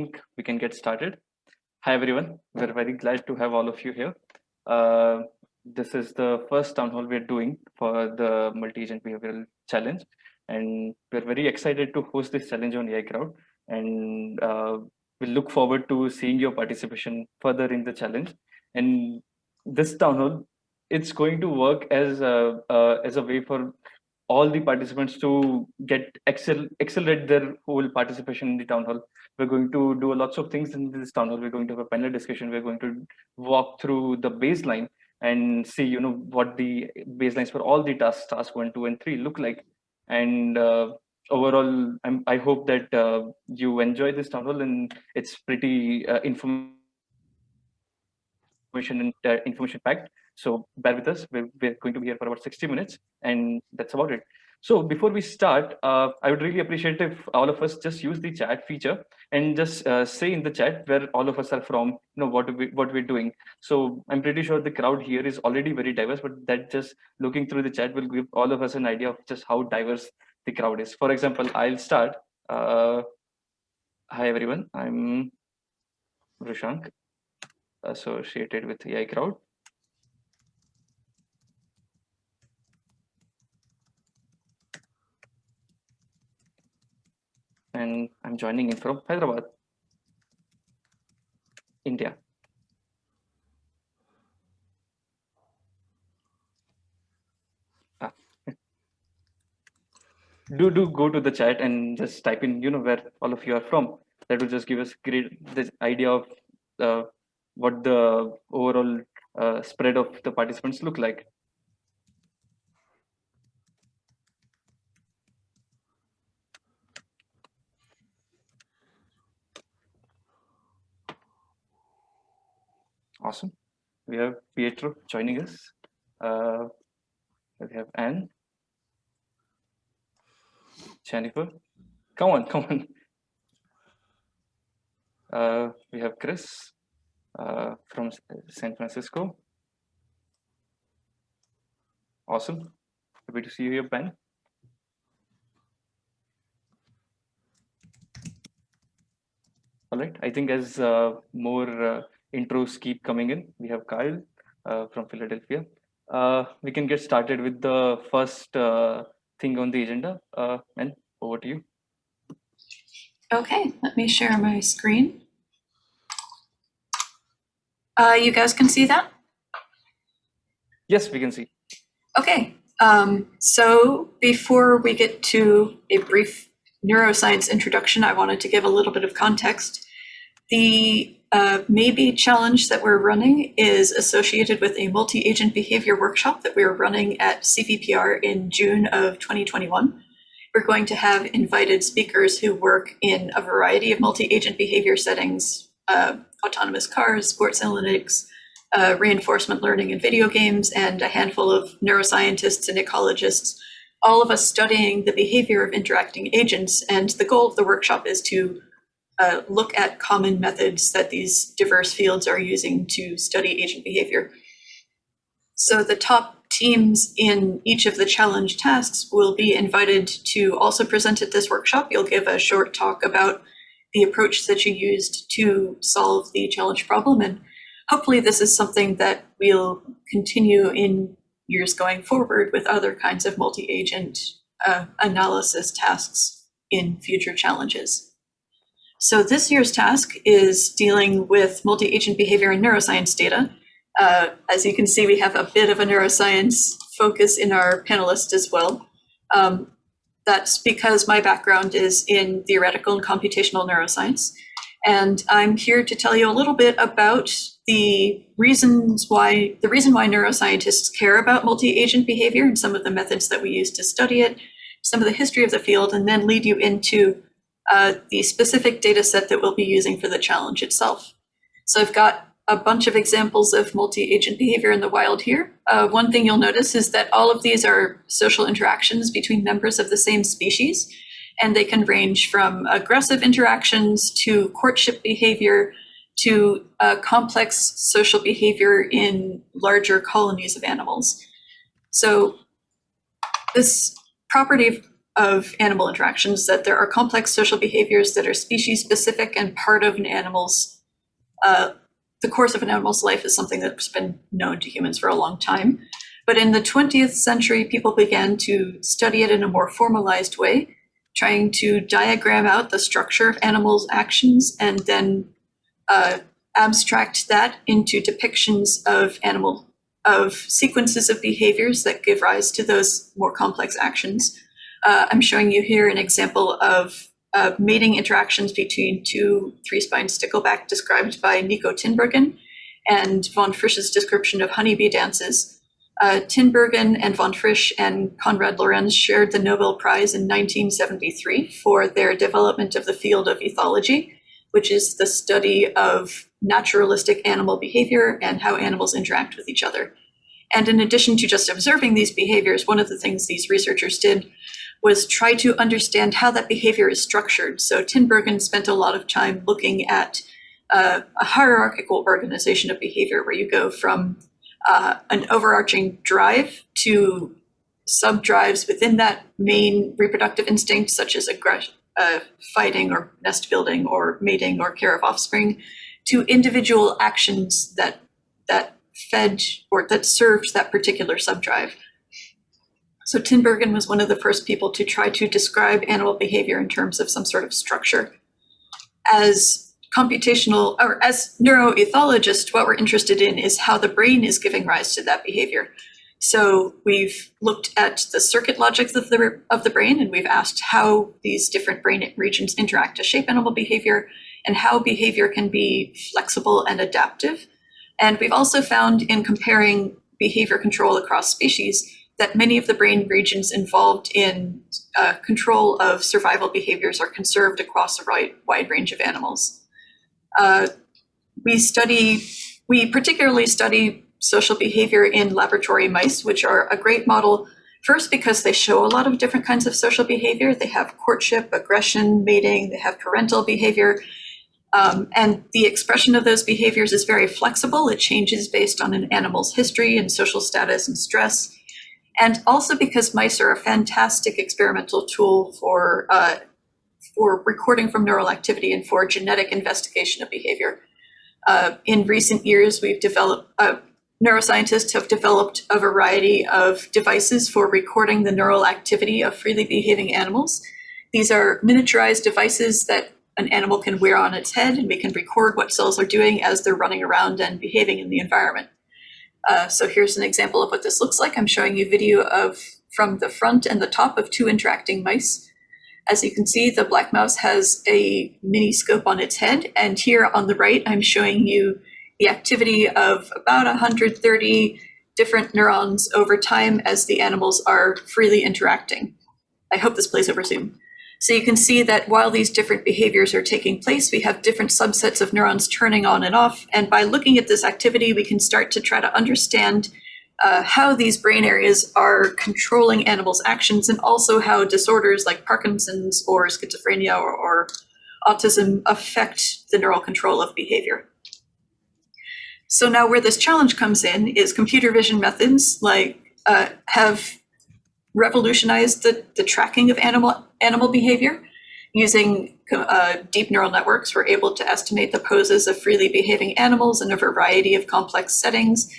We can get started. Hi everyone, we're very glad to have all of you here. This is the first town hall we're doing for the multi-agent behavioral challenge, and we're very excited to host this challenge on AIcrowd, and we look forward to seeing your participation further in the challenge. And this town hall, it's going to work as a way for all the participants to get accelerate their whole participation in the town hall. We're going to do lots of things in this town hall. We're going to have a panel discussion. We're going to walk through the baseline and see, what the baselines for all the tasks, task 1, 2, and 3 look like. And overall, I hope that you enjoy this town hall, and it's pretty information and information packed. So bear with us. We're going to be here for about 60 minutes, and that's about it. So before we start, I would really appreciate if all of us just use the chat feature and just say in the chat where all of us are from, what we're doing. So I'm pretty sure the crowd here is already very diverse, but that just looking through the chat will give all of us an idea of just how diverse the crowd is. For example, I'll start. Hi everyone, I'm Rushank, associated with AIcrowd. And I'm joining in from Hyderabad, India. Do go to the chat and just type in, where all of you are from. That will just give us this idea of what the overall spread of the participants look like. Awesome. We have Pietro joining us. We have Anne, Jennifer. Come on. We have Chris from San Francisco. Awesome. Happy to see you here, Ben. All right. I think as more intros keep coming in, we have Kyle from Philadelphia. We can get started with the first thing on the agenda. And over to you. Okay, let me share my screen. You guys can see that? Yes, we can see. Okay, so before we get to a brief neuroscience introduction, I wanted to give a little bit of context. The Maybe challenge that we're running is associated with a multi-agent behavior workshop that we're running at CVPR in June of 2021. We're going to have invited speakers who work in a variety of multi-agent behavior settings, autonomous cars, sports analytics, reinforcement learning in video games, and a handful of neuroscientists and ecologists, all of us studying the behavior of interacting agents. And the goal of the workshop is to look at common methods that these diverse fields are using to study agent behavior. So the top teams in each of the challenge tasks will be invited to also present at this workshop. You'll give a short talk about the approach that you used to solve the challenge problem. And hopefully this is something that we'll continue in years going forward with other kinds of multi-agent analysis tasks in future challenges. So this year's task is dealing with multi-agent behavior and neuroscience data. As you can see, we have a bit of a neuroscience focus in our panelists as well. That's because my background is in theoretical and computational neuroscience. And I'm here to tell you a little bit about the reason why neuroscientists care about multi-agent behavior and some of the methods that we use to study it, some of the history of the field, and then lead you into the specific data set that we'll be using for the challenge itself. So I've got a bunch of examples of multi-agent behavior in the wild here. One thing you'll notice is that all of these are social interactions between members of the same species, and they can range from aggressive interactions to courtship behavior to complex social behavior in larger colonies of animals. So this property of animal interactions, that there are complex social behaviors that are species specific and part of an animal's, the course of an animal's life is something that's been known to humans for a long time. But in the 20th century, people began to study it in a more formalized way, trying to diagram out the structure of animals' actions and then abstract that into depictions of sequences of behaviors that give rise to those more complex actions. I'm showing you here an example of mating interactions between two three-spined stickleback described by Nico Tinbergen and von Frisch's description of honeybee dances. Tinbergen and von Frisch and Konrad Lorenz shared the Nobel Prize in 1973 for their development of the field of ethology, which is the study of naturalistic animal behavior and how animals interact with each other. And in addition to just observing these behaviors, one of the things these researchers did was try to understand how that behavior is structured. So Tinbergen spent a lot of time looking at a hierarchical organization of behavior, where you go from an overarching drive to sub-drives within that main reproductive instinct, such as fighting or nest building or mating or care of offspring, to individual actions that fed or that served that particular sub-drive. So Tinbergen was one of the first people to try to describe animal behavior in terms of some sort of structure. As computational, or as neuroethologists, what we're interested in is how the brain is giving rise to that behavior. So we've looked at the circuit logics of the brain, and we've asked how these different brain regions interact to shape animal behavior, and how behavior can be flexible and adaptive. And we've also found, in comparing behavior control across species, that many of the brain regions involved in control of survival behaviors are conserved across a wide range of animals. We particularly study social behavior in laboratory mice, which are a great model, first because they show a lot of different kinds of social behavior. They have courtship, aggression, mating, they have parental behavior. And the expression of those behaviors is very flexible. It changes based on an animal's history and social status and stress. And also because mice are a fantastic experimental tool for recording from neural activity and for genetic investigation of behavior. In recent years, neuroscientists have developed a variety of devices for recording the neural activity of freely behaving animals. These are miniaturized devices that an animal can wear on its head, and we can record what cells are doing as they're running around and behaving in the environment. So here's an example of what this looks like. I'm showing you video from the front and the top of two interacting mice. As you can see, the black mouse has a mini scope on its head, and here on the right, I'm showing you the activity of about 130 different neurons over time as the animals are freely interacting. I hope this plays over Zoom. So you can see that while these different behaviors are taking place, we have different subsets of neurons turning on and off. And by looking at this activity, we can start to try to understand how these brain areas are controlling animals' actions, and also how disorders like Parkinson's or schizophrenia or autism affect the neural control of behavior. So now where this challenge comes in is computer vision methods have revolutionized the tracking of animal behavior. Using deep neural networks, we're able to estimate the poses of freely behaving animals in a variety of complex settings.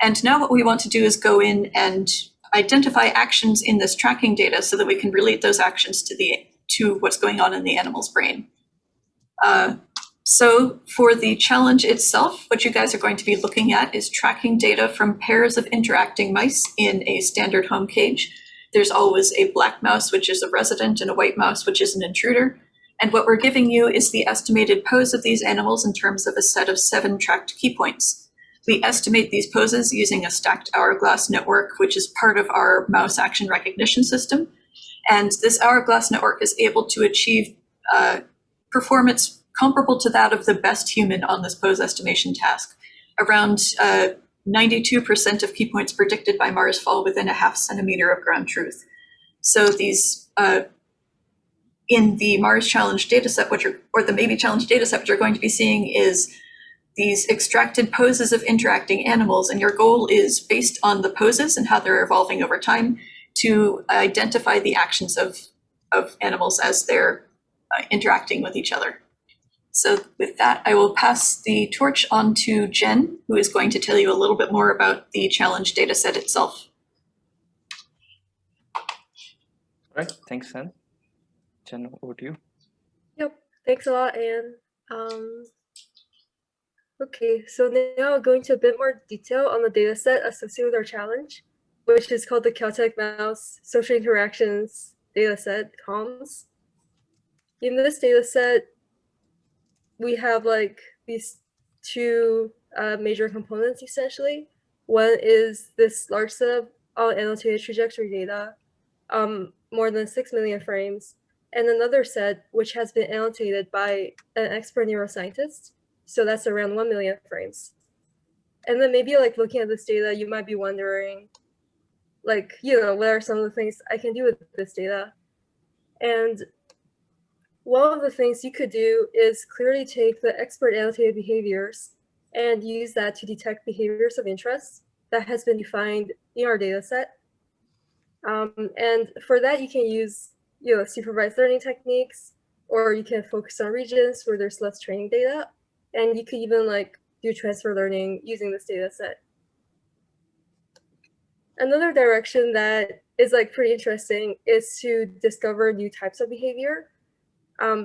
And now what we want to do is go in and identify actions in this tracking data so that we can relate those actions to what's going on in the animal's brain. So for the challenge itself, what you guys are going to be looking at is tracking data from pairs of interacting mice in a standard home cage. There's always a black mouse, which is a resident, and a white mouse, which is an intruder. And what we're giving you is the estimated pose of these animals in terms of a set of 7 tracked key points. We estimate these poses using a stacked hourglass network, which is part of our mouse action recognition system. And this hourglass network is able to achieve performance comparable to that of the best human on this pose estimation task. Around 92% of key points predicted by Mars fall within a half centimeter of ground truth. So these, in the Mars Challenge dataset, or the Maybe Challenge dataset, what you're going to be seeing is these extracted poses of interacting animals, and your goal is, based on the poses and how they're evolving over time, to identify the actions of of animals as they're interacting with each other. So with that, I will pass the torch on to Jen, who is going to tell you a little bit more about the challenge dataset itself. All right, thanks, Sam. Jen, over to you. Yep, thanks a lot, Anne. Okay, so now I'll go into a bit more detail on the dataset associated with our challenge, which is called the Caltech Mouse Social Interactions Dataset, COMS. In this dataset, we have like these two major components essentially. One is this large set of all annotated trajectory data, more than 6 million frames, and another set which has been annotated by an expert neuroscientist. So that's around 1 million frames. And then maybe like looking at this data, you might be wondering, like, what are some of the things I can do with this data? And one of the things you could do is clearly take the expert annotated behaviors and use that to detect behaviors of interest that has been defined in our data set. And for that, you can use supervised learning techniques, or you can focus on regions where there's less training data. And you could even like do transfer learning using this data set. Another direction that is like pretty interesting is to discover new types of behavior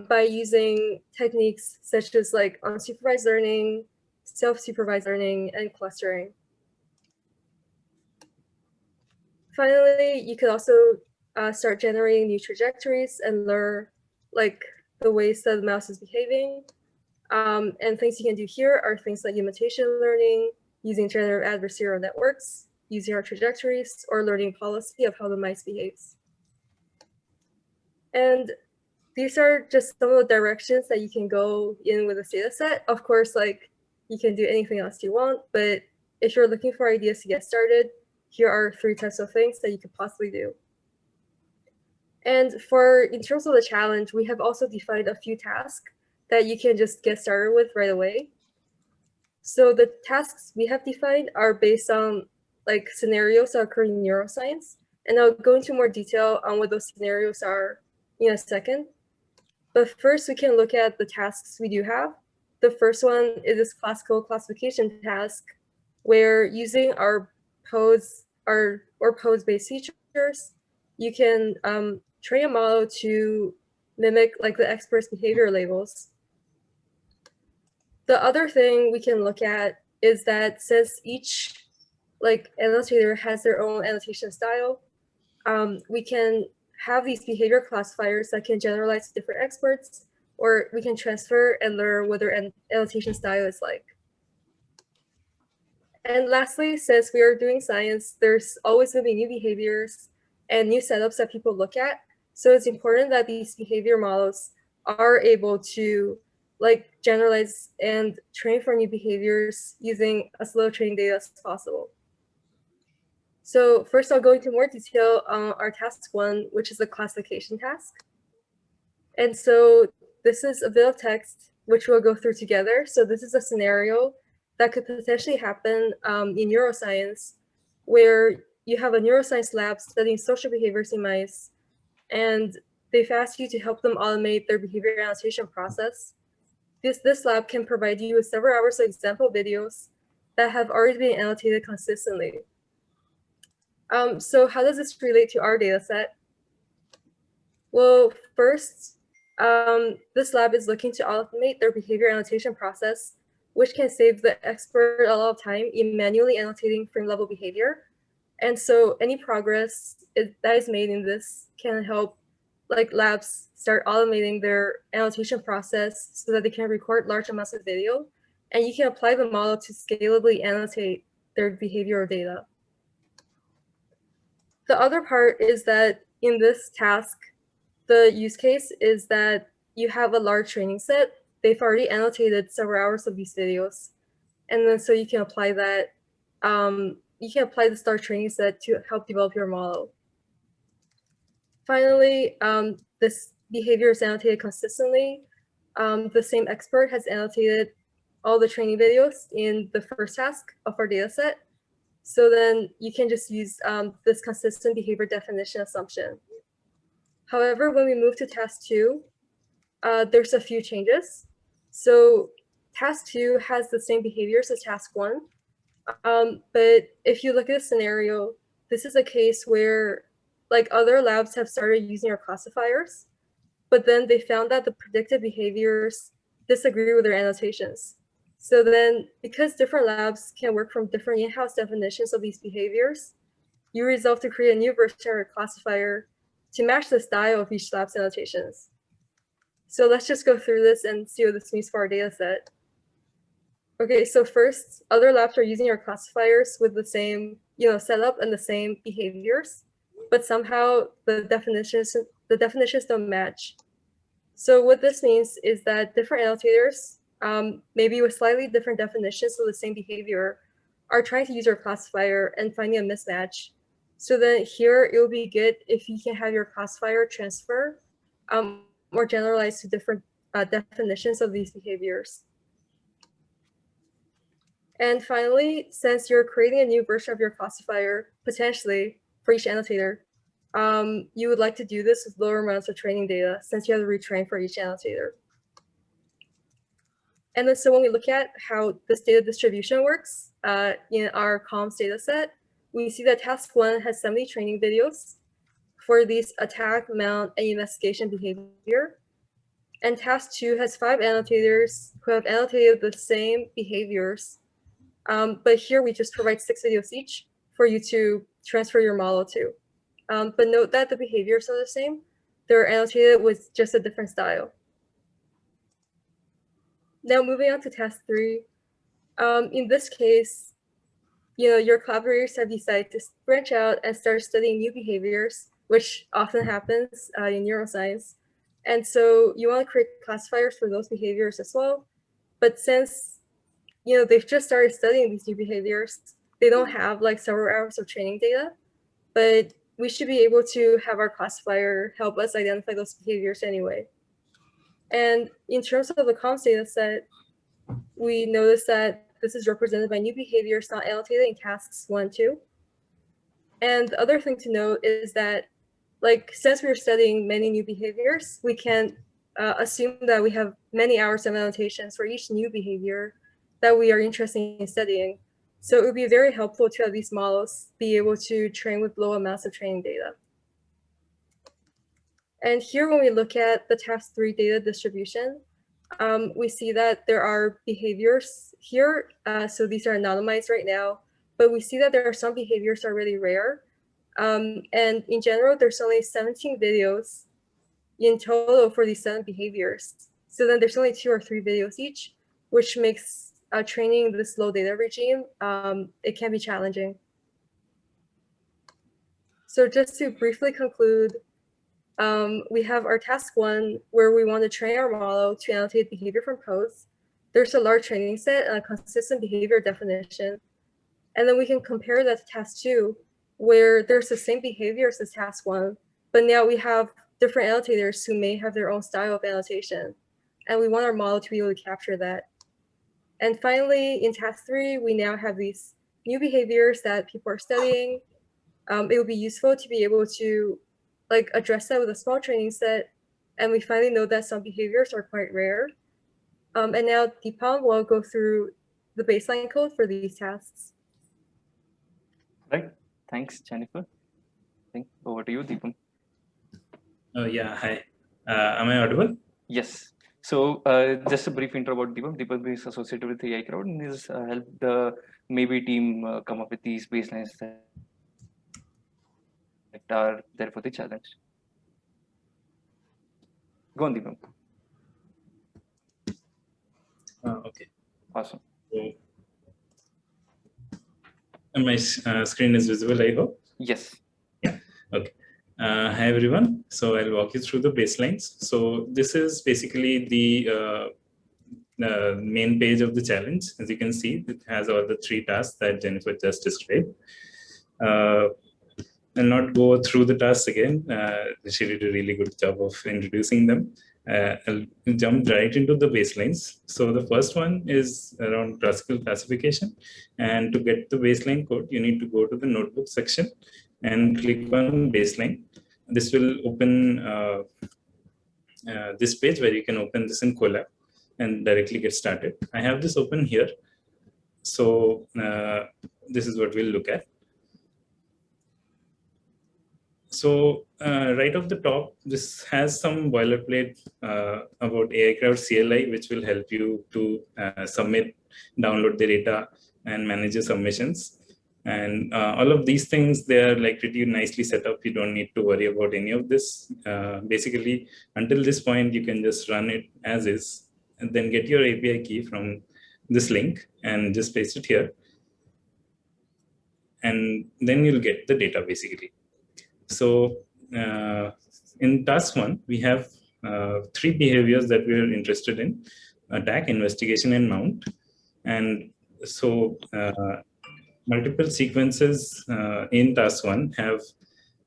by using techniques such as like unsupervised learning, self-supervised learning, and clustering. Finally, you could also start generating new trajectories and learn like the ways that the mouse is behaving. And things you can do here are things like imitation learning, using generative adversarial networks, using our trajectories, or learning policy of how the mice behaves. And these are just some of the directions that you can go in with this data set. Of course, like you can do anything else you want, but if you're looking for ideas to get started, here are 3 types of things that you could possibly do. And in terms of the challenge, we have also defined a few tasks that you can just get started with right away. So the tasks we have defined are based on like scenarios that occur in neuroscience. And I'll go into more detail on what those scenarios are in a second. But first, we can look at the tasks we do have. The first one is this classical classification task, where using our pose or pose-based features, you can train a model to mimic like the expert's behavior labels. The other thing we can look at is that since each like annotator has their own annotation style, we can have these behavior classifiers that can generalize to different experts, or we can transfer and learn what their annotation style is like. And lastly, since we are doing science, there's always going to be new behaviors and new setups that people look at. So it's important that these behavior models are able to like generalize and train for new behaviors using as little training data as possible. So first I'll go into more detail on our task 1, which is the classification task. And so this is a bit of text which we'll go through together. So this is a scenario that could potentially happen in neuroscience, where you have a neuroscience lab studying social behaviors in mice, and they've asked you to help them automate their behavior annotation process. This lab can provide you with several hours of example videos that have already been annotated consistently. So how does this relate to our data set? Well, first, this lab is looking to automate their behavior annotation process, which can save the expert a lot of time in manually annotating frame level behavior. And so any progress that is made in this can help like labs start automating their annotation process so that they can record large amounts of video, and you can apply the model to scalably annotate their behavioral data. The other part is that in this task, the use case is that you have a large training set. They've already annotated several hours of these videos. And then so you can apply that, you can apply the star training set to help develop your model. Finally, this behavior is annotated consistently. The same expert has annotated all the training videos in the first task of our data set. So then you can just use this consistent behavior definition assumption. However, when we move to task 2, there's a few changes. So task 2 has the same behaviors as task 1. But if you look at the scenario, this is a case where like other labs have started using our classifiers, but then they found that the predicted behaviors disagree with their annotations. So then, because different labs can work from different in-house definitions of these behaviors, you resolve to create a new version of your classifier to match the style of each lab's annotations. So let's just go through this and see what this means for our data set. Okay, so first, other labs are using our classifiers with the same, setup and the same behaviors, but somehow the definitions don't match. So what this means is that different annotators, maybe with slightly different definitions of the same behavior, are trying to use our classifier and finding a mismatch. So then here it will be good if you can have your classifier transfer or generalize to different definitions of these behaviors. And finally, since you're creating a new version of your classifier, potentially for each annotator, you would like to do this with lower amounts of training data since you have to retrain for each annotator. And then so when we look at how this data distribution works in our columns data set, we see that task 1 has 70 training videos for these attack, mount, and investigation behavior. And task 2 has 5 annotators who have annotated the same behaviors. But here we just provide 6 videos each for you to transfer your model to. But note that the behaviors are the same. They're annotated with just a different style. Now moving on to task 3. In this case, your collaborators have decided to branch out and start studying new behaviors, which often happens in neuroscience. And so you want to create classifiers for those behaviors as well. But since they've just started studying these new behaviors, they don't have like several hours of training data, but we should be able to have our classifier help us identify those behaviors anyway. And in terms of the comms data set, we notice that this is represented by new behaviors not annotated in tasks 1 and 2. And the other thing to note is that, since we're studying many new behaviors, we can assume that we have many hours of annotations for each new behavior that we are interested in studying. So it would be very helpful to have these models be able to train with low amounts of training data. And here, when we look at the task 3 data distribution, we see that there are behaviors here. So these are anonymized right now, but we see that there are some behaviors that are really rare. And in general, there's only 17 videos in total for these 7 behaviors. So then there's only 2 or 3 videos each, which makes training this low data regime, it can be challenging. So just to briefly conclude, we have our task 1 where we want to train our model to annotate behavior from codes. There's a large training set and a consistent behavior definition. And then we can compare that to task 2 where there's the same behaviors as task 1, but now we have different annotators who may have their own style of annotation. And we want our model to be able to capture that. And finally, in task 3, we now have these new behaviors that people are studying. It would be useful to be able to address that with a small training set. And we finally know that some behaviors are quite rare. And now Deepam will go through the baseline code for these tasks. Right. Thanks, Jennifer. Over to you, Deepam. Yeah, hi. Am I audible? Yes. So just a brief intro about Deepam. Deepam is associated with the AIcrowd and has helped the maybe team come up with these baselines that are there for the challenge. Go on, Deepam. Okay. Awesome. And my screen is visible, I hope? Yes. Yeah. Okay. Hi, everyone. So I'll walk you through the baselines. So this is basically the main page of the challenge. As you can see, it has all the 3 tasks that Jennifer just described. I'll not go through the tasks again. She did a really good job of introducing them. I'll jump right into the baselines. So the first one is around classical classification. And to get the baseline code, you need to go to the notebook section and click on baseline. this will open this page where you can open this in Colab and directly get started. I have this open here. So this is what we'll look at. So right off the top, this has some boilerplate about AIcrowd CLI, which will help you to submit, download the data, and manage your submissions. And all of these things, they are like pretty nicely set up. You don't need to worry about any of this. Basically, until this point, you can just run it as is, and then get your API key from this link and just paste it here. And then you'll get the data basically. So in task 1, we have 3 behaviors that we're interested in: attack, investigation, and mount. And so multiple sequences in task 1 have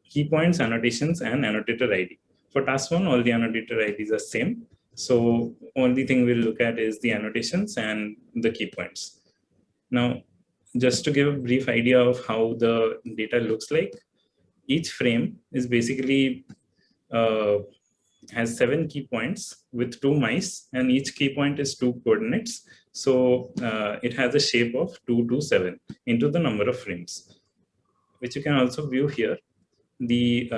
key points, annotations, and annotator ID. For task 1, all the annotator IDs are same. So only thing we'll look at is the annotations and the key points. Now, just to give a brief idea of how the data looks like, each frame is basically has 7 key points with 2 mice, and each key point is 2 coordinates. So it has a shape of 2 to 7 into the number of frames, which you can also view here. The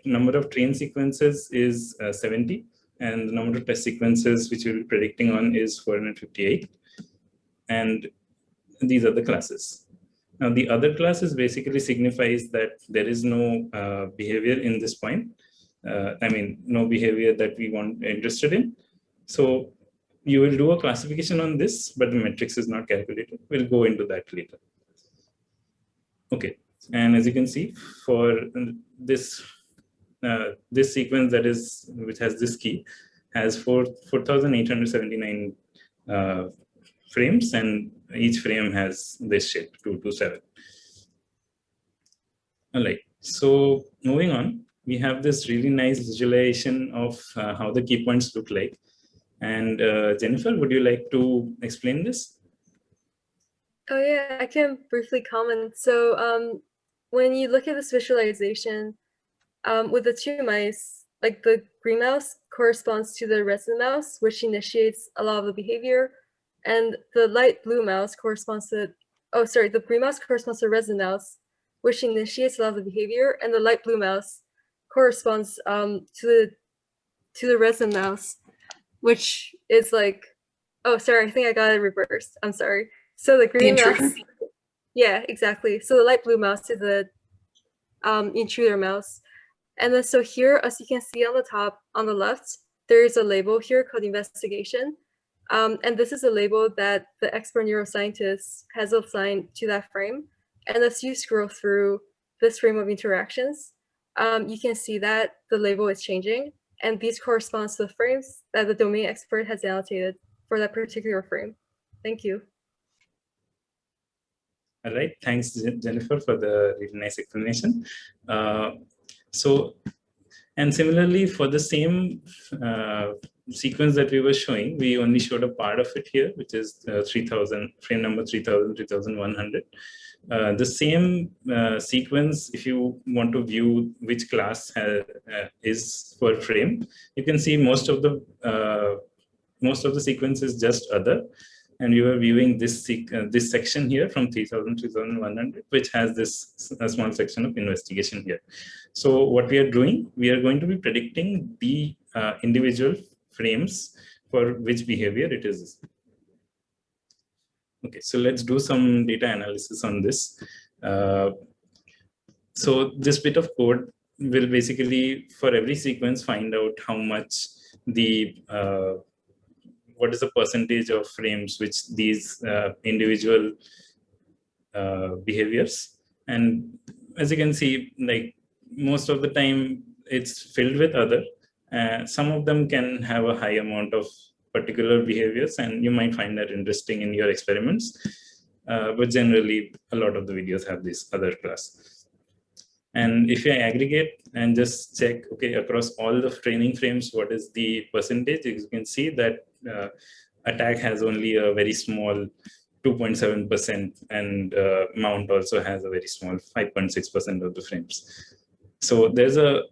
number of train sequences is 70, and the number of test sequences which we'll be predicting on is 458. And these are the classes. Now, the other classes basically signifies that there is no behavior in this point. I mean, no behavior that we want interested in. So you will do a classification on this, but the matrix is not calculated. We'll go into that later. Okay, and as you can see, for this this sequence that is, which has this key, has 4,879 frames, and each frame has this shape, 2 to 7. All right, so moving on, we have this really nice visualization of how the key points look like. And Jennifer, would you like to explain this? Oh yeah, I can briefly comment. So when you look at this visualization, with the 2 mice, like the green mouse corresponds to the resin mouse, which initiates a lot of the behavior. And the light blue mouse corresponds to, the green mouse corresponds to the resin mouse, which initiates a lot of the behavior. And the light blue mouse corresponds to the resin mouse, which is like, I think I got it reversed. I'm sorry. So the green mouse, yeah, exactly. So the light blue mouse is the intruder mouse. And then so here, as you can see on the top, on the left, there is a label here called investigation. And this is a label that the expert neuroscientist has assigned to that frame. And as you scroll through this frame of interactions, you can see that the label is changing. And these correspond to the frames that the domain expert has annotated for that particular frame. Thank you. All right, thanks, Jennifer, for the really nice explanation. So, and similarly for the same sequence that we were showing, we only showed a part of it here, which is 3000, frame number 3000, 3100. The same sequence, if you want to view which class is per frame, you can see most of the sequence is just other. And we were viewing this this section here from 3000 to 3100, which has this small section of investigation here. So what we are doing, we are going to be predicting the individual frames for which behavior it is. Okay, so let's do some data analysis on this. So this bit of code will basically, for every sequence, find out how much the what is the percentage of frames which these individual behaviors. And as you can see, like most of the time it's filled with other. Some of them can have a high amount of particular behaviors, and you might find that interesting in your experiments. But generally, a lot of the videos have this other class. And if you aggregate and just check, okay, across all the training frames, what is the percentage? You can see that attack has only a very small 2.7%, and mount also has a very small 5.6% of the frames. So there's a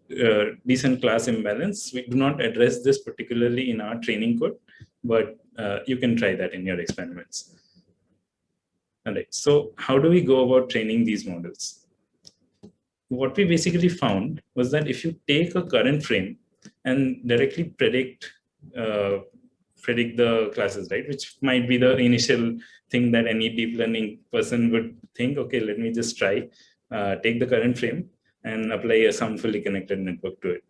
decent class imbalance. We do not address this particularly in our training code, but you can try that in your experiments. All right, so how do we go about training these models? What we basically found was that if you take a current frame and directly predict the classes, right, which might be the initial thing that any deep learning person would think, okay, let me just try, take the current frame and apply some fully connected network to it.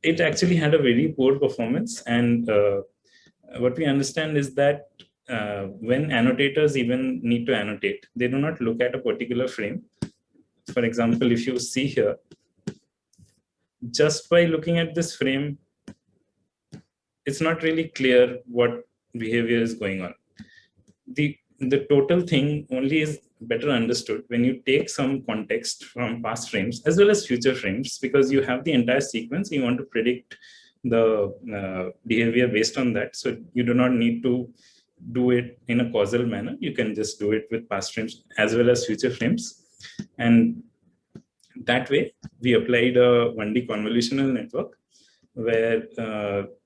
It actually had a very poor performance, and what we understand is that when annotators even need to annotate, they do not look at a particular frame. For example, if you see here, just by looking at this frame, it's not really clear what behavior is going on. The total thing only is better understood when you take some context from past frames as well as future frames, because you have the entire sequence. You want to predict the behavior based on that. So you do not need to do it in a causal manner. You can just do it with past frames as well as future frames. And that way, we applied a 1D convolutional network where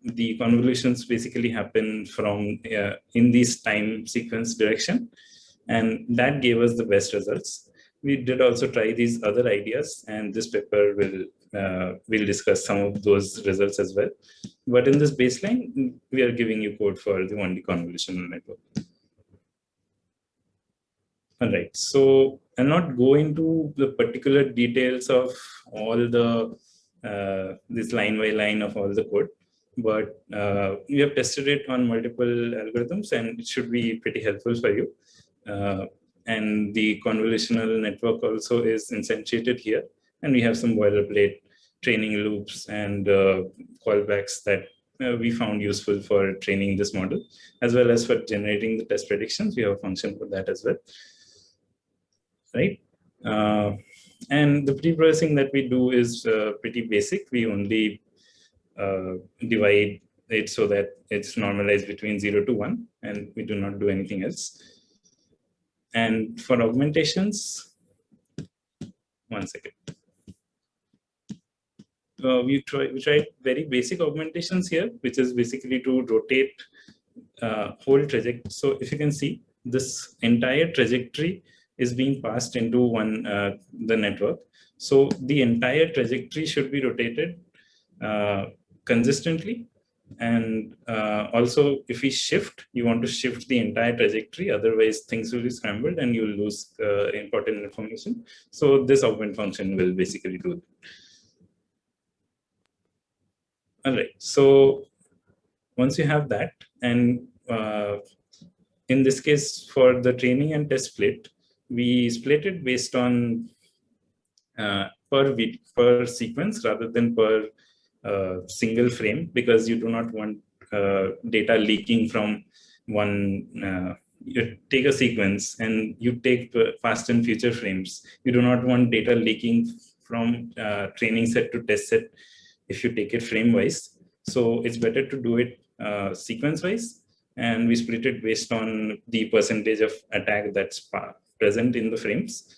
the convolutions basically happen from in this time sequence direction, and that gave us the best results. We did also try these other ideas, and this paper will discuss some of those results as well. But in this baseline, we are giving you code for the 1D convolutional network. All right, so I'll not go into the particular details of all the this line by line of all the code, but we have tested it on multiple algorithms, and it should be pretty helpful for you. And the convolutional network also is instantiated here, and we have some boilerplate training loops and callbacks that we found useful for training this model, as well as for generating the test predictions. We have a function for that as well, right? And the pre-processing that we do is pretty basic. We only divide it so that it's normalized between 0 to 1, and we do not do anything else. And for augmentations, one second. We tried very basic augmentations here, which is basically to rotate whole trajectory. So if you can see, this entire trajectory is being passed into the network. So the entire trajectory should be rotated consistently. And also, if we shift, you want to shift the entire trajectory, otherwise things will be scrambled and you'll lose important information. So this augment function will basically do that. All right, so once you have that, and in this case, for the training and test split, we split it based on per sequence rather than per single frame, because you do not want data leaking from one. You take a sequence and you take past and future frames. You do not want data leaking from training set to test set if you take it frame wise. So it's better to do it sequence wise, and we split it based on the percentage of attack that's present in the frames.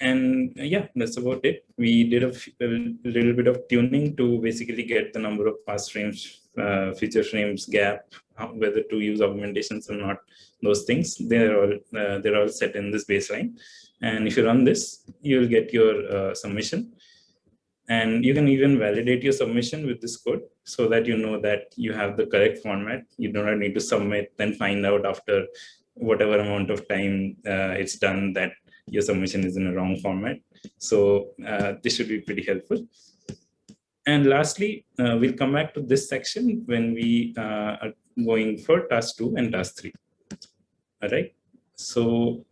And yeah, that's about it. We did a little bit of tuning to basically get the number of past frames, future frames, gap, whether to use augmentations or not. Those things, they're all set in this baseline. And if you run this, you'll get your submission. And you can even validate your submission with this code so that you know that you have the correct format. You do not need to submit, then find out after whatever amount of time it's done that your submission is in a wrong format. So this should be pretty helpful. And lastly, we'll come back to this section when we are going for task 2 and task 3. All right. So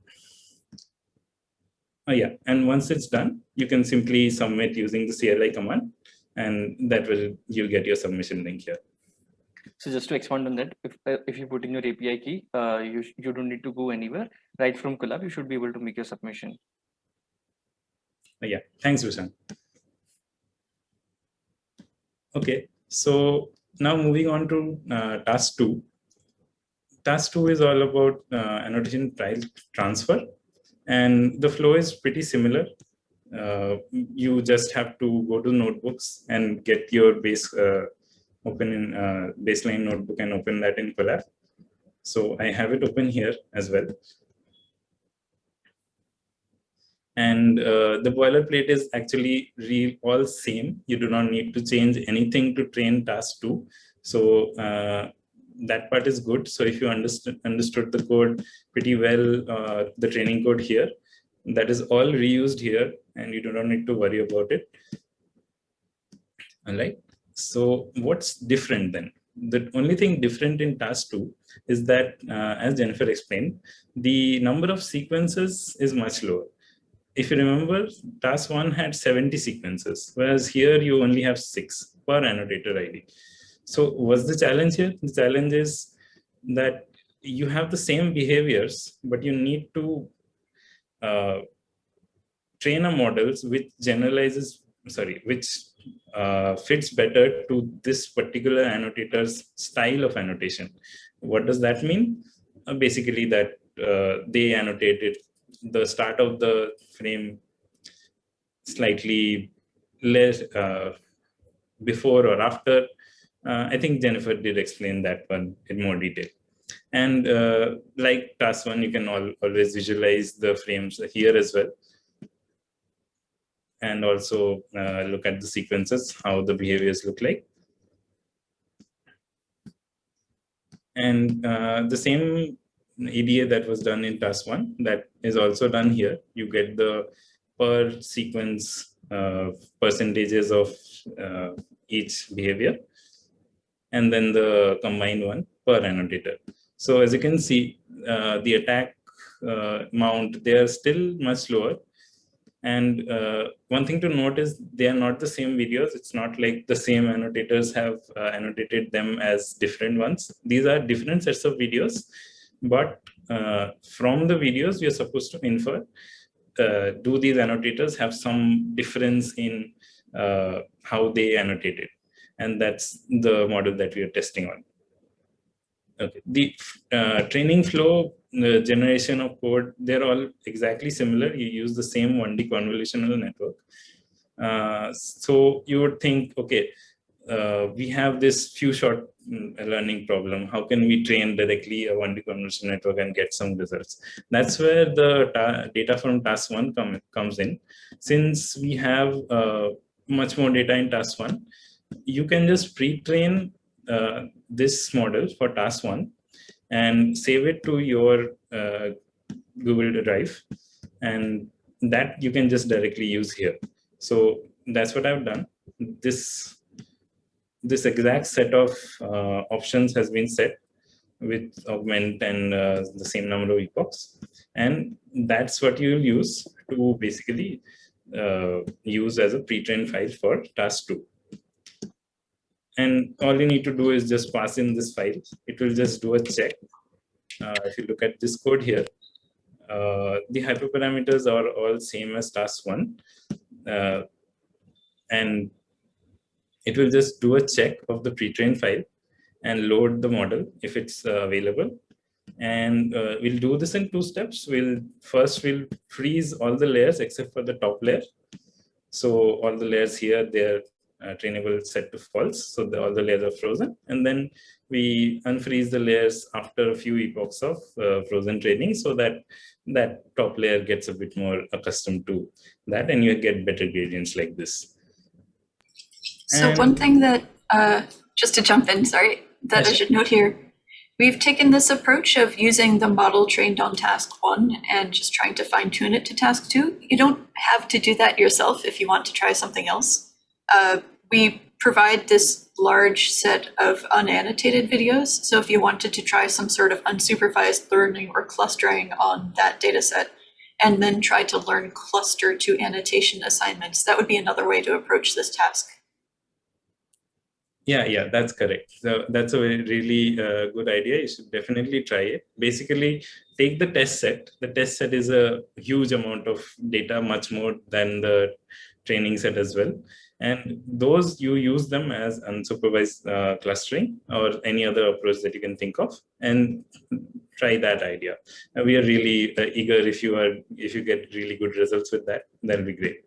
yeah, and once it's done, you can simply submit using the CLI command, and that will, you'll get your submission link here. So just to expand on that, if you put in your API key, you don't need to go anywhere. Right from Collab, you should be able to make your submission. Yeah, thanks, Vishan. Okay, so now moving on to task 2. Task 2 is all about annotation file transfer, and the flow is pretty similar. you just have to go to notebooks and get your base open in baseline notebook and open that in Colab. So I have it open here as well. And the boilerplate is actually all same. You do not need to change anything to train task 2. So that part is good. So if you understood the code pretty well, the training code here, that is all reused here, and you do not need to worry about it. All right. So what's different then? The only thing different in task 2 is that, as Jennifer explained, the number of sequences is much lower. If you remember, task 1 had 70 sequences, whereas here you only have 6 per annotator ID. So what's the challenge here? The challenge is that you have the same behaviors, but you need to train a models which fits better to this particular annotator's style of annotation. What does that mean? Basically that they annotated the start of the frame slightly less before or after. I think Jennifer did explain that one in more detail. And like task 1, you can always visualize the frames here as well. And also look at the sequences, how the behaviors look like. And the same EDA that was done in task 1, that is also done here. You get the per sequence percentages of each behavior, and then the combined one per annotator. So as you can see, the attack mount, they are still much lower. And one thing to note is they are not the same videos. It's not like the same annotators have annotated them as different ones. These are different sets of videos, but from the videos, we are supposed to infer, do these annotators have some difference in how they annotated? And that's the model that we are testing on. Okay. The training flow, the generation of code, they're all exactly similar. You use the same 1D convolutional network. So you would think, okay, we have this few shot learning problem. How can we train directly a 1D convolutional network and get some results? That's where the data from task 1 comes in. Since we have much more data in task 1, you can just pre-train this model for task 1 and save it to your Google Drive, and that you can just directly use here. So that's what I've done. This exact set of options has been set with augment and the same number of epochs, and that's what you'll use to basically use as a pre-trained file for task 2. And all you need to do is just pass in this file. It will just do a check. If you look at this code here, the hyperparameters are all same as task 1. And it will just do a check of the pre-trained file and load the model if it's available. And we'll do this in 2 steps. First we'll freeze all the layers except for the top layer. So all the layers here, they're trainable set to false. So all the layers are frozen. And then we unfreeze the layers after a few epochs of frozen training, so that that top layer gets a bit more accustomed to that, and you get better gradients like this. So one thing that, just to jump in, sorry, that I should note here, we've taken this approach of using the model trained on task 1 and just trying to fine tune it to task 2. You don't have to do that yourself if you want to try something else. We provide this large set of unannotated videos. So if you wanted to try some sort of unsupervised learning or clustering on that data set, and then try to learn cluster to annotation assignments, that would be another way to approach this task. Yeah, that's correct. So that's a really good idea. You should definitely try it. Basically, take the test set. The test set is a huge amount of data, much more than the training set as well. And those, you use them as unsupervised clustering or any other approach that you can think of. And try that idea. And we are really eager if you get really good results with that, that'll be great.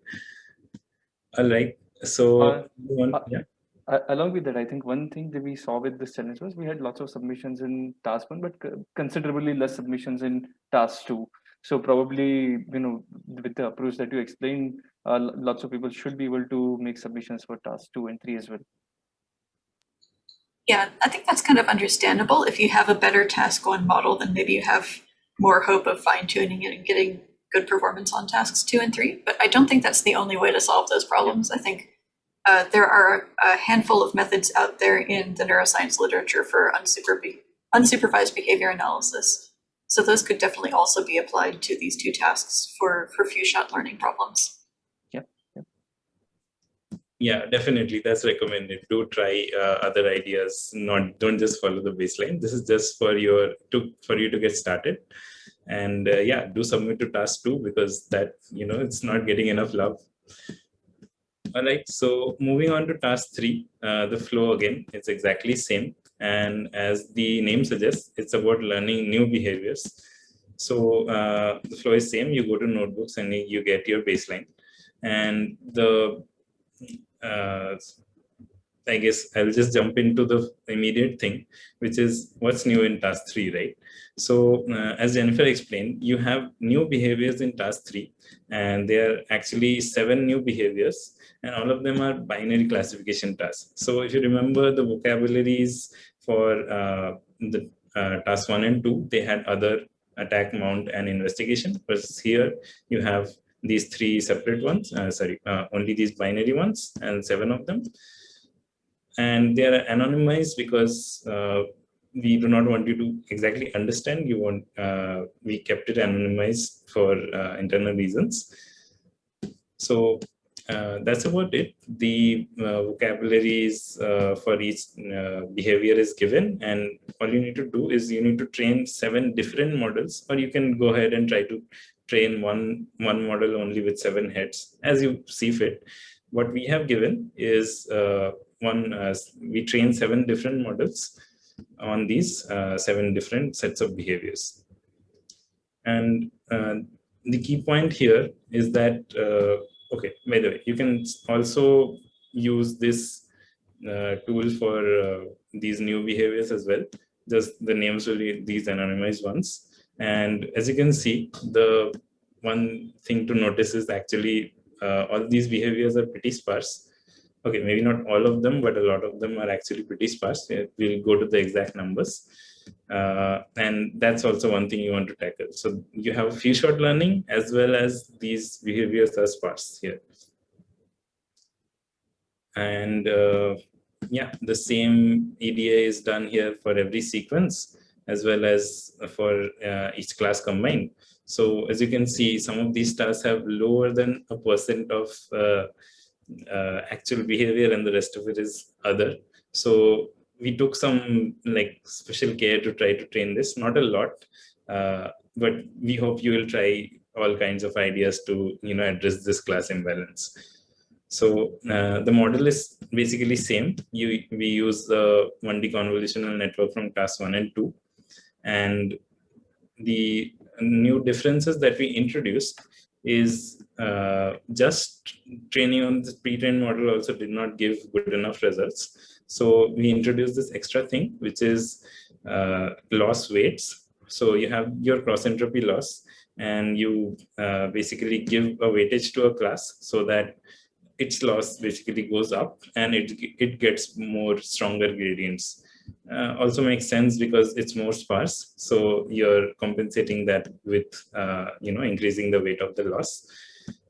All right. So yeah. Along with that, I think one thing that we saw with this challenge was we had lots of submissions in task 1, but considerably less submissions in task 2. So probably, with the approach that you explained, lots of people should be able to make submissions for task 2 and 3 as well. Yeah, I think that's kind of understandable. If you have a better task 1 model, then maybe you have more hope of fine-tuning it and getting good performance on tasks 2 and 3. But I don't think that's the only way to solve those problems. I think there are a handful of methods out there in the neuroscience literature for unsupervised behavior analysis. So those could definitely also be applied to these 2 tasks for few-shot learning problems. Yeah, definitely. That's recommended. Do try other ideas. Don't just follow the baseline. This is just for you to get started. And yeah, do submit to task 2 because that it's not getting enough love. All right. So moving on to task 3, the flow again, it's exactly same. And as the name suggests, it's about learning new behaviors. So the flow is same. You go to notebooks and you get your baseline, and the I guess I'll just jump into the immediate thing, which is what's new in task 3, right? So as Jennifer explained, you have new behaviors in task 3, and there are actually 7 new behaviors, and all of them are binary classification tasks. So if you remember the vocabularies for the task 1 and 2, they had other, attack, mount, and investigation, whereas here you have these 3 separate ones, only these binary ones, and 7 of them. And they are anonymized because we do not want you to exactly understand. We kept it anonymized for internal reasons. So that's about it. The vocabularies for each behavior is given, and all you need to do is you need to train 7 different models, or you can go ahead and try to train one model only with 7 heads as you see fit. What we have given is we train 7 different models on these 7 different sets of behaviors. And the key point here is that, okay, by the way, you can also use this tool for these new behaviors as well. Just the names will be these anonymized ones. And as you can see, the one thing to notice is actually all these behaviors are pretty sparse. Okay, maybe not all of them, but a lot of them are actually pretty sparse. We'll go to the exact numbers. And that's also one thing you want to tackle. So you have few-shot learning as well as these behaviors are sparse here. And yeah, the same EDA is done here for every sequence as well as for each class combined. So as you can see, some of these tasks have lower than 1% of actual behavior, and the rest of it is other. So we took some special care to try to train this, not a lot, but we hope you will try all kinds of ideas to address this class imbalance. So the model is basically same. We use the 1D convolutional network from task 1 and 2, and the new differences that we introduced is just training on the pre-trained model also did not give good enough results. So we introduced this extra thing, which is loss weights. So you have your cross entropy loss, and you basically give a weightage to a class so that its loss basically goes up and it gets more stronger gradients. Also makes sense because it's more sparse, so you're compensating that with increasing the weight of the loss.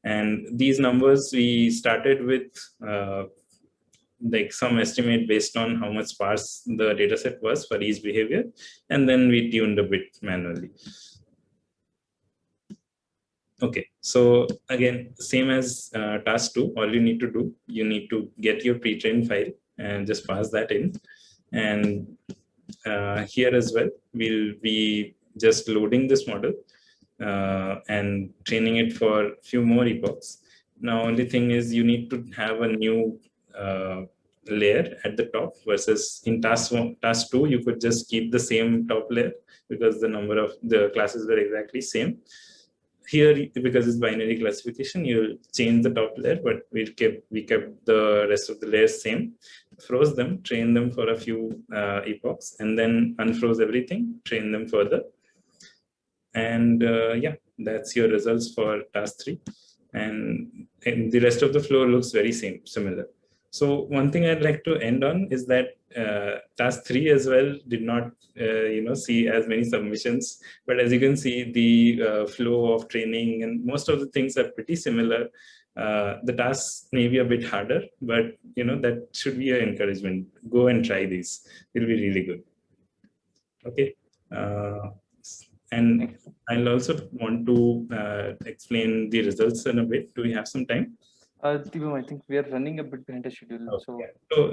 And these numbers we started with some estimate based on how much sparse the dataset was for each behavior, and then we tuned a bit manually. Okay, so again, same as task 2, all you need to do, you need to get your pre-trained file and just pass that in. And here as well, we'll be just loading this model and training it for a few more epochs. Now, only thing is you need to have a new layer at the top versus in task 2, you could just keep the same top layer because the number of the classes were exactly same. Here, because it's binary classification, you change the top layer, but we kept the rest of the layers same. Froze them, train them for a few epochs, and then unfroze everything, train them further. And yeah, that's your results for task 3. And the rest of the flow looks very similar. So one thing I'd like to end on is that task 3 as well did not see as many submissions, but as you can see, the flow of training and most of the things are pretty similar. The tasks may be a bit harder, but that should be an encouragement. Go and try these. It'll be really good. Okay. And I'll also want to explain the results in a bit. Do we have some time? Dibam, I think we are running a bit behind the schedule. So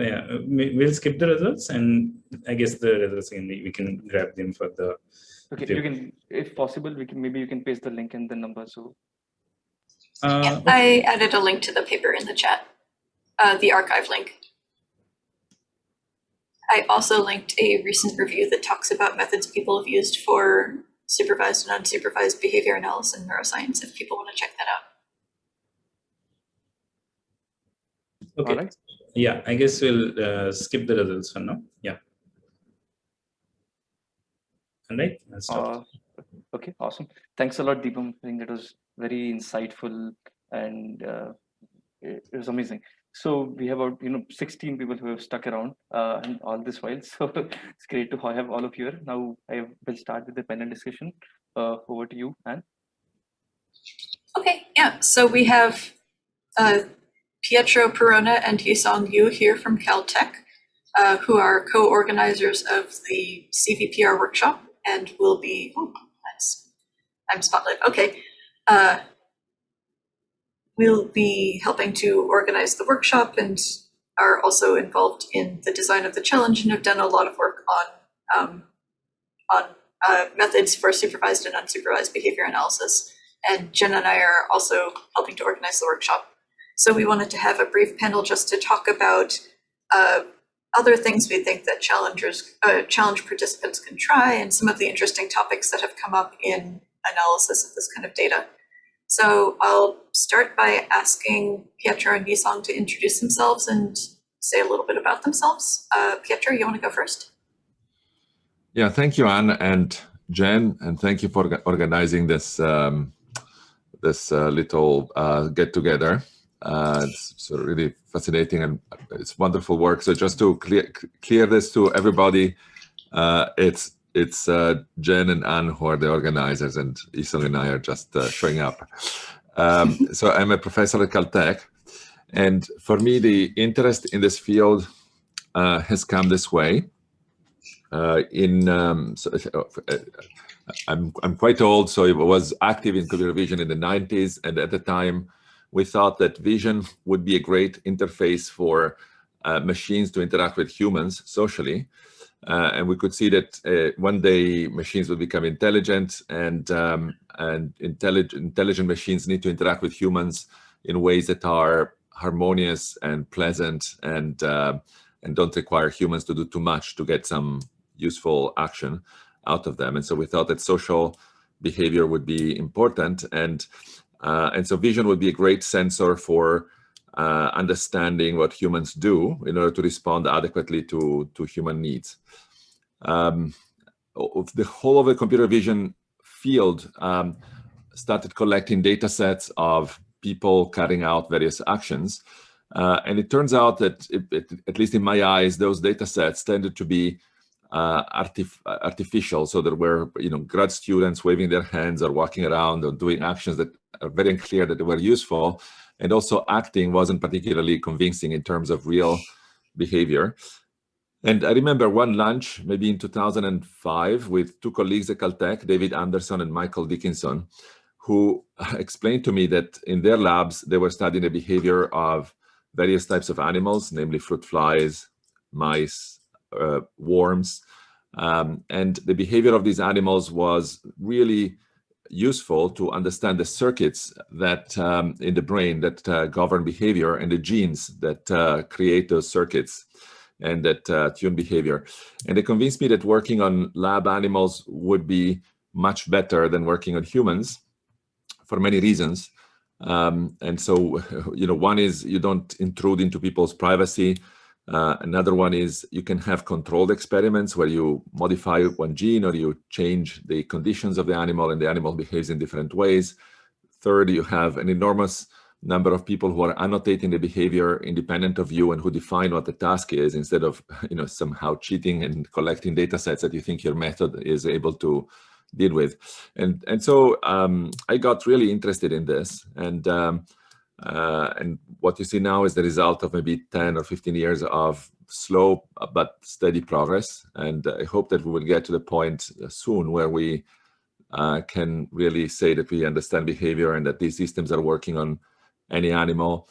yeah, we'll skip the results, and I guess the results we can grab them for the. Okay, you can, if possible, maybe you can paste the link and the number. So. Yeah, I added a link to the paper in the chat, the archive link. I also linked a recent review that talks about methods people have used for supervised and unsupervised behavior analysis in neuroscience, if people want to check that out. Okay. All right. Yeah, I guess we'll skip the results for now. Yeah. All right. Let's stop. Okay, awesome. Thanks a lot, Deepam. I think that was very insightful and it was amazing. So we have about 16 people who have stuck around and all this while. So it's great to have all of you here. Now I will start with the panel discussion. Over to you, Anne. Okay, yeah. So we have Pietro Perona and Yisong Yue here from Caltech, who are co-organizers of the CVPR workshop and will be, oh, nice. I'm spotlight, okay. We'll be helping to organize the workshop and are also involved in the design of the challenge and have done a lot of work on methods for supervised and unsupervised behavior analysis. And Jen and I are also helping to organize the workshop. So we wanted to have a brief panel just to talk about other things we think that challenge participants can try and some of the interesting topics that have come up in analysis of this kind of data. So I'll start by asking Pietro and Yisong to introduce themselves and say a little bit about themselves. Pietro, you want to go first? Yeah, thank you, Anne and Jen, and thank you for organizing this little get-together. It's really fascinating and it's wonderful work. So just to clear this to everybody, it's Jen and Anne who are the organizers, and Yisong and I are just showing up. So I'm a professor at Caltech, and for me, the interest in this field has come this way. I'm quite old, so I was active in computer vision in the 90s, and at the time, we thought that vision would be a great interface for machines to interact with humans socially. And we could see that one day machines would become intelligent, and intelligent machines need to interact with humans in ways that are harmonious and pleasant, and don't require humans to do too much to get some useful action out of them. And so we thought that social behavior would be important, and so vision would be a great sensor for understanding what humans do in order to respond adequately to human needs. The whole of the computer vision field started collecting data sets of people carrying out various actions. And it turns out that, at least in my eyes, those data sets tended to be artificial. So there were, grad students waving their hands or walking around or doing actions that are very unclear that they were useful. And also acting wasn't particularly convincing in terms of real behavior. And I remember one lunch, maybe in 2005, with two colleagues at Caltech, David Anderson and Michael Dickinson, who explained to me that in their labs, they were studying the behavior of various types of animals, namely fruit flies, mice, worms. And the behavior of these animals was really useful to understand the circuits that in the brain that govern behavior and the genes that create those circuits. and that tune behavior. And they convinced me that working on lab animals would be much better than working on humans for many reasons. And so, one is you don't intrude into people's privacy. Another one is you can have controlled experiments where you modify one gene or you change the conditions of the animal and the animal behaves in different ways. Third, you have an enormous number of people who are annotating the behavior independent of you and who define what the task is instead of somehow cheating and collecting data sets that you think your method is able to deal with. And so I got really interested in this. And what you see now is the result of maybe 10 or 15 years of slow but steady progress. And I hope that we will get to the point soon where we can really say that we understand behavior and that these systems are working on any animal,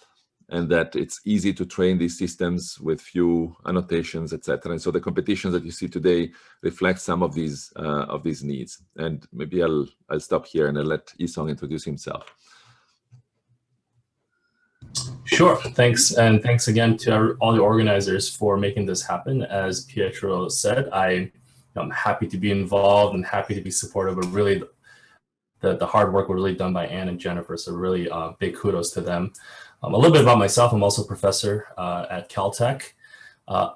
and that it's easy to train these systems with few annotations, etc. And so the competitions that you see today reflect some of these needs. And maybe I'll stop here and I'll let Yisong introduce himself. Sure, thanks. And thanks again to all the organizers for making this happen. As Pietro said, I'm happy to be involved and happy to be supportive of really the hard work was really done by Anne and Jennifer. So really big kudos to them. A little bit about myself. I'm also a professor at Caltech.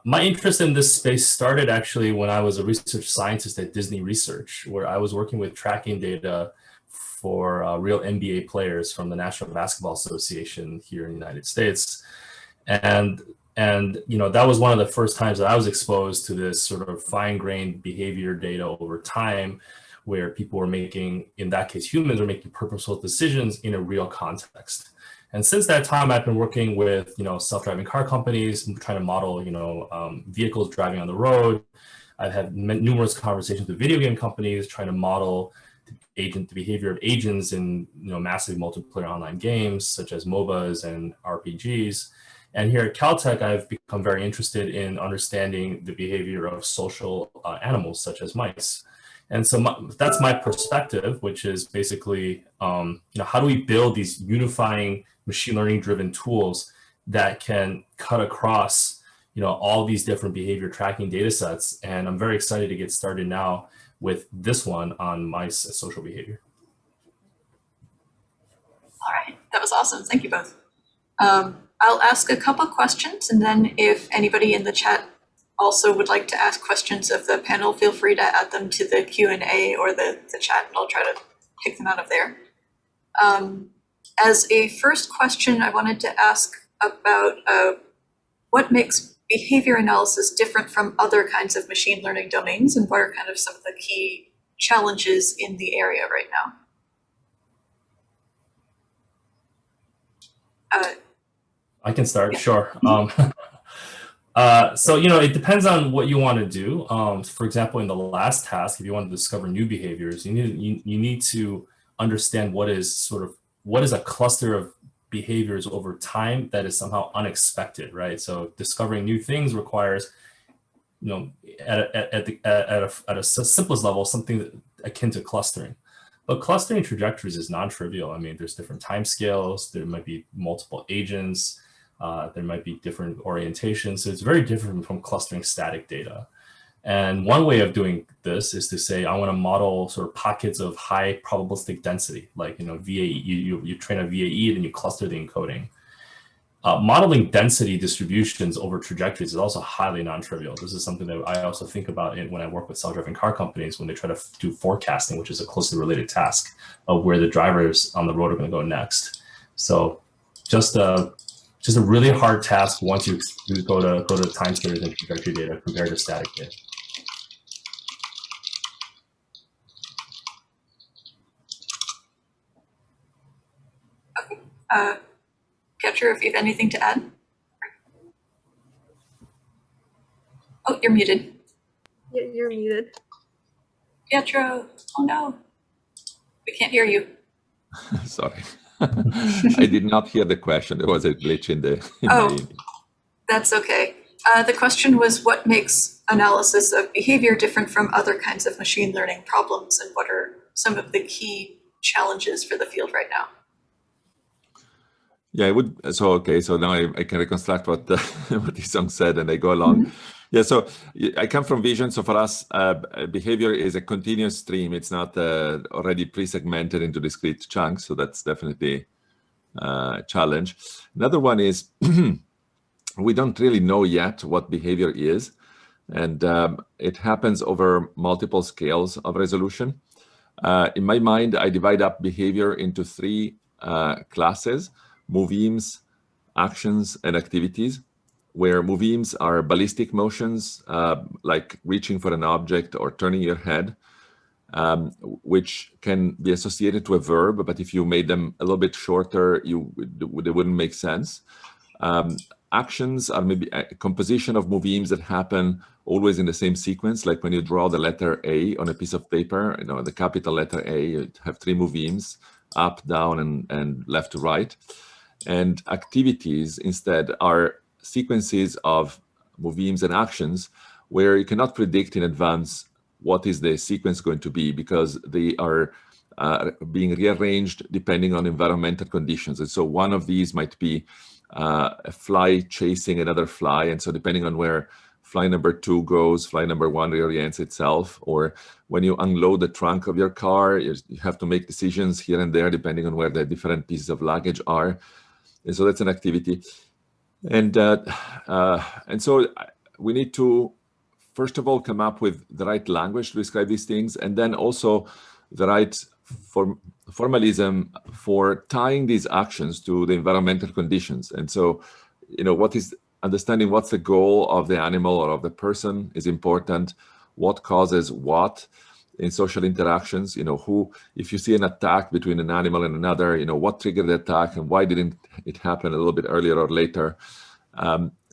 My interest in this space started actually when I was a research scientist at Disney Research, where I was working with tracking data for real NBA players from the National Basketball Association here in the United States. And that was one of the first times that I was exposed to this sort of fine-grained behavior data over time, where people were making, in that case, humans were making purposeful decisions in a real context. And since that time, I've been working with, self-driving car companies and trying to model, vehicles driving on the road. I've had numerous conversations with video game companies trying to model the behavior of agents in, massive multiplayer online games, such as MOBAs and RPGs. And here at Caltech, I've become very interested in understanding the behavior of social animals, such as mice. And so that's my perspective, which is basically, how do we build these unifying machine learning driven tools that can cut across, all these different behavior tracking data sets. And I'm very excited to get started now with this one on mice and social behavior. All right, that was awesome. Thank you both. I'll ask a couple questions, and then if anybody in the chat also would like to ask questions of the panel, feel free to add them to the Q&A or the chat, and I'll try to pick them out of there. As a first question, I wanted to ask about what makes behavior analysis different from other kinds of machine learning domains, and what are kind of some of the key challenges in the area right now? I can start, sure. So, it depends on what you want to do. For example, in the last task, if you want to discover new behaviors, you need to understand what is a cluster of behaviors over time that is somehow unexpected, right? So discovering new things requires, at a simplest level, something akin to clustering. But clustering trajectories is non-trivial. I mean, there's different time scales, there might be multiple agents, there might be different orientations. So it's very different from clustering static data. And one way of doing this is to say, I want to model sort of pockets of high probabilistic density, like, VAE, you train a VAE, then you cluster the encoding. Modeling density distributions over trajectories is also highly non-trivial. This is something that I also think about when I work with self-driving car companies when they try to do forecasting, which is a closely related task of where the drivers on the road are going to go next. So just a really hard task once you go to time series and trajectory data compared to static data. Okay. Pietro, if you have anything to add? Oh, you're muted. Yeah, you're muted. Pietro, oh no, we can't hear you. Sorry. I did not hear the question. There was a glitch in the. That's okay. The question was, what makes analysis of behavior different from other kinds of machine learning problems, and what are some of the key challenges for the field right now? Yeah, I would. So okay, so now I can reconstruct what what Yisong said, and I go along. Yeah, so I come from vision. So for us, behavior is a continuous stream. It's not already pre-segmented into discrete chunks. So that's definitely a challenge. Another one is we don't really know yet what behavior is, and it happens over multiple scales of resolution. In my mind, I divide up behavior into three classes: movemes, actions, and activities, where movemes are ballistic motions, like reaching for an object or turning your head, which can be associated to a verb, but if you made them a little bit shorter, they wouldn't make sense. Actions are maybe a composition of movemes that happen always in the same sequence, like when you draw the letter A on a piece of paper, the capital letter A, you have three movemes, up, down, and left to right. And activities instead are sequences of movemes and actions where you cannot predict in advance what is the sequence going to be, because they are being rearranged depending on environmental conditions. And so one of these might be a fly chasing another fly. And so depending on where fly number 2 goes, fly number 1 reorients itself. Or when you unload the trunk of your car, you have to make decisions here and there depending on where the different pieces of luggage are. And so that's an activity. And so we need to, first of all, come up with the right language to describe these things, and then also the right formalism for tying these actions to the environmental conditions. And so, what is understanding what's the goal of the animal or of the person is important. What causes what in social interactions? If you see an attack between an animal and another, what triggered the attack and why didn't it happen a little bit earlier or later?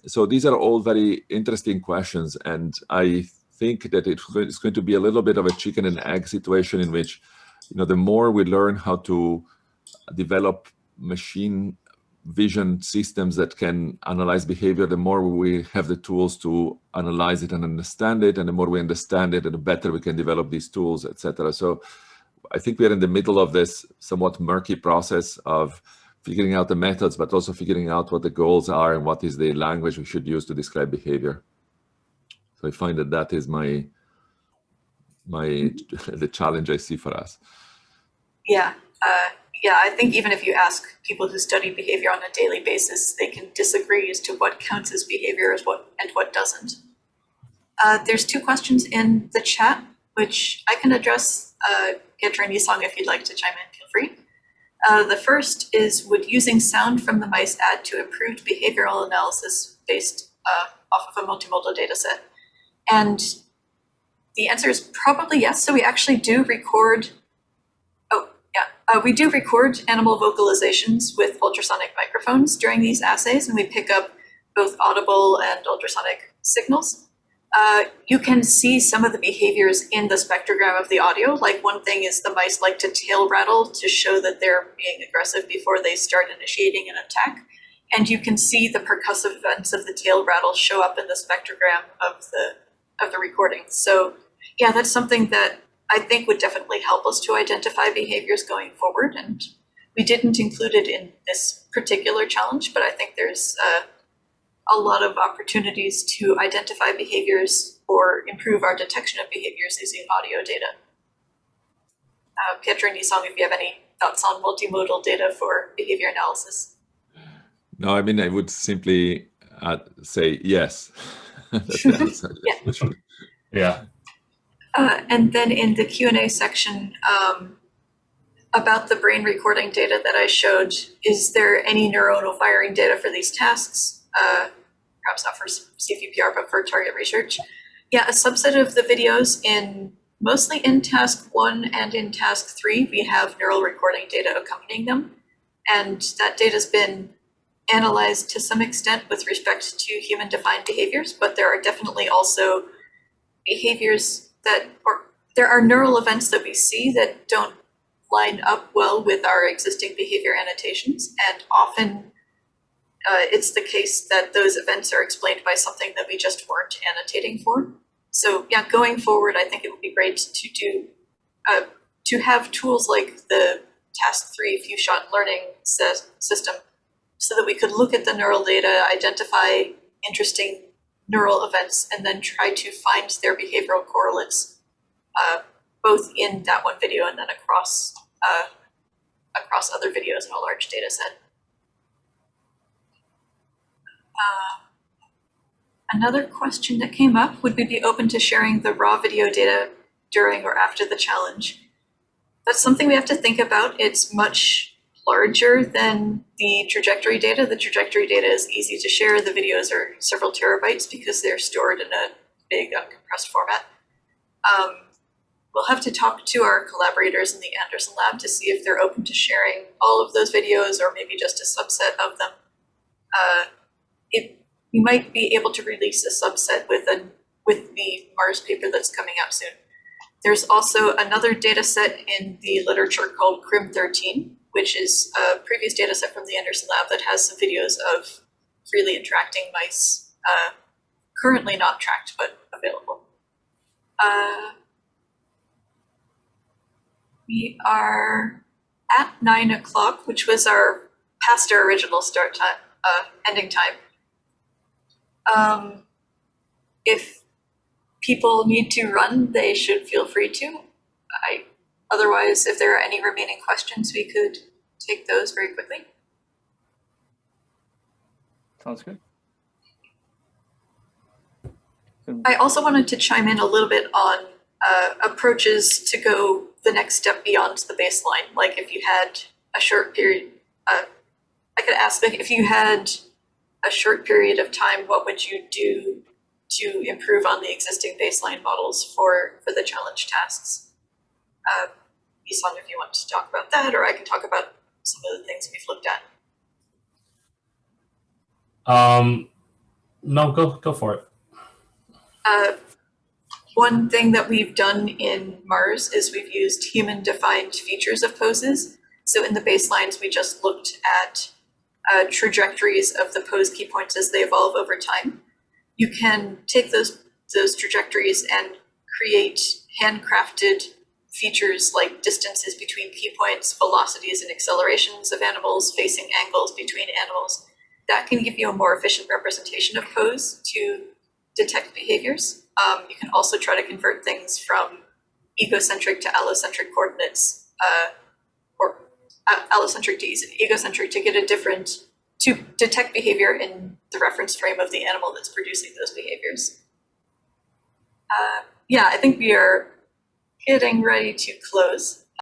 So these are all very interesting questions, and I think that it's going to be a little bit of a chicken and egg situation in which, the more we learn how to develop machine vision systems that can analyze behavior, the more we have the tools to analyze it and understand it, and the more we understand it, and the better we can develop these tools, etc. So I think we're in the middle of this somewhat murky process of figuring out the methods, but also figuring out what the goals are and what is the language we should use to describe behavior. So I find that is the challenge I see for us. Yeah, I think even if you ask people who study behavior on a daily basis, they can disagree as to what counts as behavior and what doesn't. There's two questions in the chat, which I can address. Pietro and Yisong, if you'd like to chime in, feel free. The first is, would using sound from the mice add to improved behavioral analysis based off of a multimodal data set? And the answer is probably yes. So we actually do record, we do record animal vocalizations with ultrasonic microphones during these assays, and we pick up both audible and ultrasonic signals. You can see some of the behaviors in the spectrogram of the audio. Like, one thing is the mice like to tail rattle to show that they're being aggressive before they start initiating an attack. And you can see the percussive events of the tail rattle show up in the spectrogram of the recording. So yeah, that's something that I think would definitely help us to identify behaviors going forward. And we didn't include it in this particular challenge, but I think there's a lot of opportunities to identify behaviors or improve our detection of behaviors using audio data. Pietro and Yisong, if you have any thoughts on multimodal data for behavior analysis. No, I mean, I would simply say yes. That's the answer. Yeah. And then in the Q&A section, about the brain recording data that I showed, is there any neuronal firing data for these tasks? Perhaps not for CVPR, but for target research. Yeah, a subset of the videos mostly in task 1 and in task 3, we have neural recording data accompanying them. And that data's been analyzed to some extent with respect to human-defined behaviors, but there are definitely also behaviors there are neural events that we see that don't line up well with our existing behavior annotations, and often it's the case that those events are explained by something that we just weren't annotating for. So yeah, going forward, I think it would be great to have tools like the task 3 few-shot learning system so that we could look at the neural data, identify interesting neural events, and then try to find their behavioral correlates, both in that one video and then across other videos in a large data set. Another question that came up, would we be open to sharing the raw video data during or after the challenge? That's something we have to think about. It's much larger than the trajectory data. The trajectory data is easy to share. The videos are several terabytes because they're stored in a big uncompressed format. We'll have to talk to our collaborators in the Anderson lab to see if they're open to sharing all of those videos or maybe just a subset of them. We might be able to release a subset with the Mars paper that's coming out soon. There's also another data set in the literature called CRIM13, which is a previous data set from the Anderson lab that has some videos of freely interacting mice, currently not tracked, but available. We are at 9 o'clock, which was past our original start time, ending time. If people need to run, they should feel free to. Otherwise, if there are any remaining questions, we could take those very quickly. Sounds good. I also wanted to chime in a little bit on approaches to go the next step beyond the baseline. Like if you had a short period, I could ask, like, if you had a short period of time, what would you do to improve on the existing baseline models for the challenge tasks? Yisong, if you want to talk about that, or I can talk about some of the things we've looked at. No, go for it. One thing that we've done in Mars is we've used human-defined features of poses. So in the baselines, we just looked at trajectories of the pose key points as they evolve over time. You can take those trajectories and create handcrafted features like distances between key points, velocities and accelerations of animals, facing angles between animals. That can give you a more efficient representation of pose to detect behaviors. You can also try to convert things from egocentric to allocentric coordinates, or allocentric to egocentric to detect behavior in the reference frame of the animal that's producing those behaviors. Yeah, I think we are getting ready to close.